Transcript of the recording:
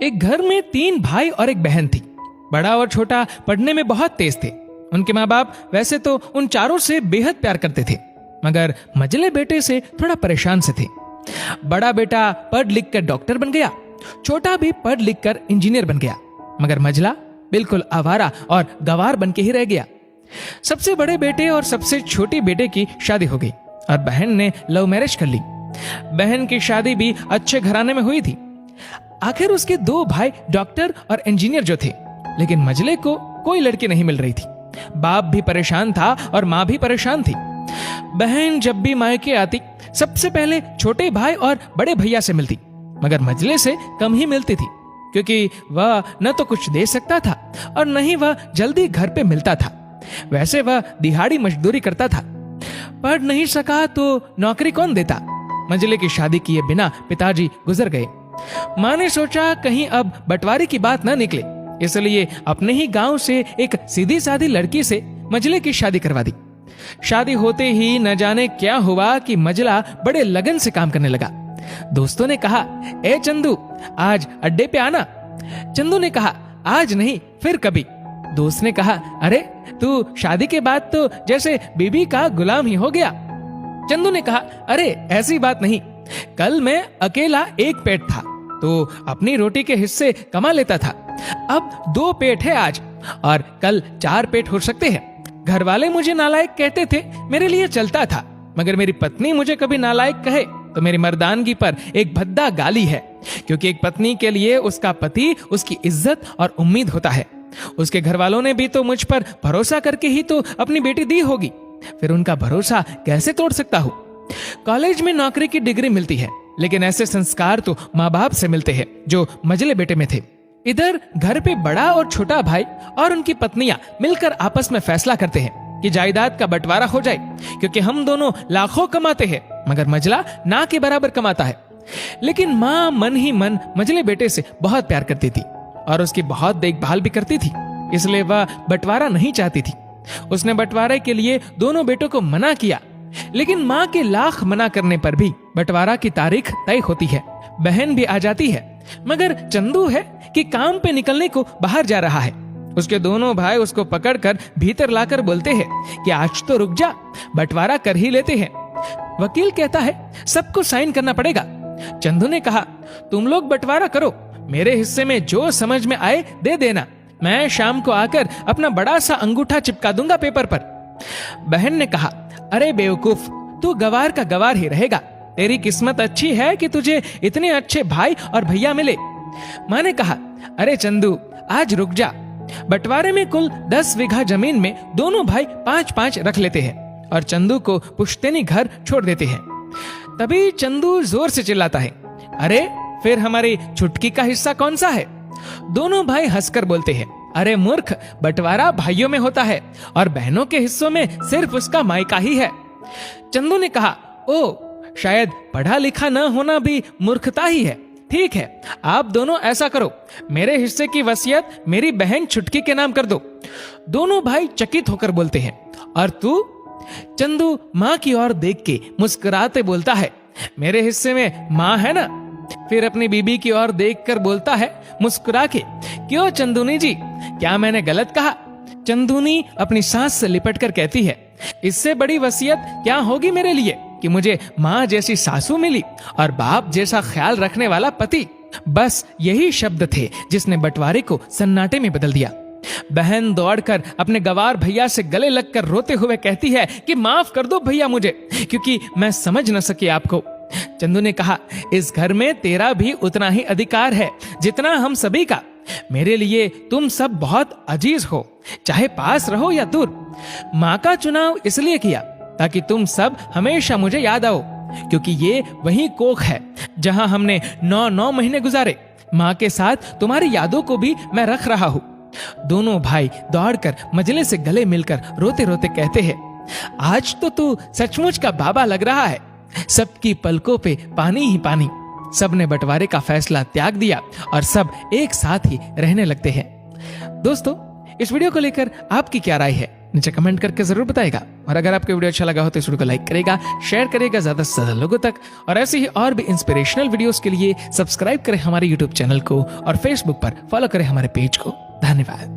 एक घर में 3 भाई और एक बहन थी। बड़ा और छोटा पढ़ने में बहुत तेज थे। उनके माँ बाप वैसे तो उन चारों से बेहद प्यार करते थे, मगर मझले बेटे से थोड़ा परेशान से थे। बड़ा बेटा पढ़ लिख कर डॉक्टर बन गया, छोटा भी पढ़ लिख कर इंजीनियर बन गया, मगर मझला बिल्कुल आवारा और गवार बन के ही रह गया। सबसे बड़े बेटे और सबसे छोटी बेटे की शादी हो गई और बहन ने लव मैरिज कर ली। बहन की शादी भी अच्छे घराने में हुई थी। आखिर उसके 2 भाई डॉक्टर और इंजीनियर जो थे, लेकिन मझले को कोई लड़की नहीं मिल रही थी। बाप भी परेशान था और माँ भी परेशान थी। बहन जब भी मायके आती सबसे पहले छोटे भाई और बड़े भैया से मिलती, मगर मझले से कम ही मिलती थी, क्योंकि वह न तो कुछ दे सकता था और न ही वह जल्दी घर पे मिलता था। वैसे वह दिहाड़ी मजदूरी करता था। पढ़ नहीं सका तो नौकरी कौन देता। मझले की शादी किए बिना पिताजी गुजर गए। माँ ने सोचा कहीं अब बंटवारे की बात न निकले, इसलिए अपने ही गांव से एक सीधी सादी लड़की से मझले की शादी करवा दी। शादी होते ही न जाने क्या हुआ कि मझला बड़े लगन से काम करने लगा। दोस्तों ने कहा, ए चंदू, आज अड्डे पे आना। चंदू ने कहा, आज नहीं, फिर कभी। दोस्त ने कहा, अरे तू शादी के बाद तो जैसे बीबी का गुलाम ही हो गया। चंदू ने कहा, अरे ऐसी बात नहीं, कल मैं अकेला एक पेट था तो अपनी रोटी के हिस्से कमा लेता था। अब 2 पेट है आज, और कल 4 पेट हो सकते हैं। घर वाले मुझे नालायक कहते थे, मेरे लिए चलता था, मगर मेरी पत्नी मुझे कभी नालायक कहे तो मेरी मर्दानगी पर एक भद्दा गाली है, क्योंकि एक पत्नी के लिए उसका पति उसकी इज्जत और उम्मीद होता है। उसके घर वालों ने भी तो मुझ पर भरोसा करके ही तो अपनी बेटी दी होगी, फिर उनका भरोसा कैसे तोड़ सकता हूँ। कॉलेज में नौकरी की डिग्री मिलती है, लेकिन ऐसे संस्कार तो माँ बाप से मिलते हैं जो मझले बेटे में थे। इधर घर पे बड़ा और छोटा भाई और उनकी पत्नियां मिलकर आपस में फैसला करते हैं कि जायदाद का बंटवारा हो जाए, क्योंकि हम दोनों लाखों कमाते हैं, मगर मझला ना के बराबर कमाता है। लेकिन माँ मन ही मन मझले बेटे से बहुत प्यार करती थी और उसकी बहुत देखभाल भी करती थी, इसलिए वह बंटवारा नहीं चाहती थी। उसने बंटवारे के लिए दोनों बेटों को मना किया, लेकिन माँ के लाख मना करने पर भी बंटवारा की तारीख तय होती है। बहन भी आ जाती है, मगर चंदू है कि काम पे निकलने को बाहर जा रहा है। उसके दोनों भाई उसको पकड़कर भीतर लाकर बोलते हैं कि आज तो रुक जा, बंटवारा कर ही लेते हैं। वकील कहता है सबको साइन करना पड़ेगा। चंदू ने कहा, तुम लोग बंटवारा करो, मेरे हिस्से में जो समझ में आए दे देना, मैं शाम को आकर अपना बड़ा सा अंगूठा चिपका दूंगा पेपर पर। बहन ने कहा, अरे बेवकूफ, तू गवार का गवार ही रहेगा, तेरी किस्मत अच्छी है कि तुझे इतने अच्छे भाई और भैया मिले। माँ ने कहा, अरे चंदू, आज रुक जा, बंटवारे में कुल 10 बीघा जमीन में दोनों भाई 5-5 रख लेते हैं और चंदू को पुश्तैनी घर छोड़ देते हैं। तभी चंदू जोर से चिल्लाता है, अरे फिर हमारी छुटकी का हिस्सा कौन सा है? दोनों भाई हंसकर बोलते हैं, अरे मूर्ख, बंटवारा भाइयों में होता है और बहनों के हिस्सों में सिर्फ उसका मायका ही है। चंदू ने कहा, ओ, शायद पढ़ा लिखा न होना भी मूर्खता ही है। ठीक है, आप दोनों ऐसा करो, मेरे हिस्से की वसीयत मेरी बहन छुटकी के नाम कर दो। दोनों भाई चकित होकर बोलते हैं, और तू? चंदू माँ की ओर देख के मुस्कुराते बोलता है, मेरे हिस्से में माँ है ना। फिर अपनी बीबी की ओर देखकर बोलता है मुस्कुरा के, क्यों चंदूनी जी, क्या मैंने गलत कहा? चंदूनी अपनी सांस से लिपट कर कहती है, इससे बड़ी वसीयत क्या होगी मेरे लिए कि मुझे माँ जैसी सासू मिली और बाप जैसा ख्याल रखने वाला पति। बस यही शब्द थे जिसने बंटवारे को सन्नाटे में बदल दिया। बहन दौड़कर अपने गवार भैया से गले लगकर रोते हुए कहती है कि माफ कर दो भैया मुझे, क्योंकि मैं समझ न सकी आपको। चंदू ने कहा, इस घर में तेरा भी उतना ही अधिकार है जितना हम सभी का। मेरे लिए तुम सब बहुत अजीज हो, चाहे पास रहो या दूर। माँ का चुनाव इसलिए किया ताकि तुम सब हमेशा मुझे याद आओ, क्योंकि ये वही कोख है जहां हमने 9 महीने गुजारे। माँ के साथ तुम्हारी यादों को भी मैं रख रहा हूँ। दोनों भाई दौड़कर मजले से गले मिलकर रोते रोते कहते हैं, आज तो तू सचमुच का बाबा लग रहा है। सबकी पलकों पे पानी ही पानी। सबने बंटवारे का फैसला त्याग दिया और सब एक साथ ही रहने लगते हैं। दोस्तों, इस वीडियो को लेकर आपकी क्या राय है नीचे कमेंट करके जरूर बताएगा। और अगर आपको वीडियो अच्छा लगा हो तो इस वीडियो को लाइक करेगा, शेयर करेगा ज्यादा से ज्यादा लोगों तक। और ऐसे ही और भी इंस्पिरेशनल वीडियोस के लिए सब्सक्राइब करें हमारे यूट्यूब चैनल को और फेसबुक पर फॉलो करें हमारे पेज को। धन्यवाद।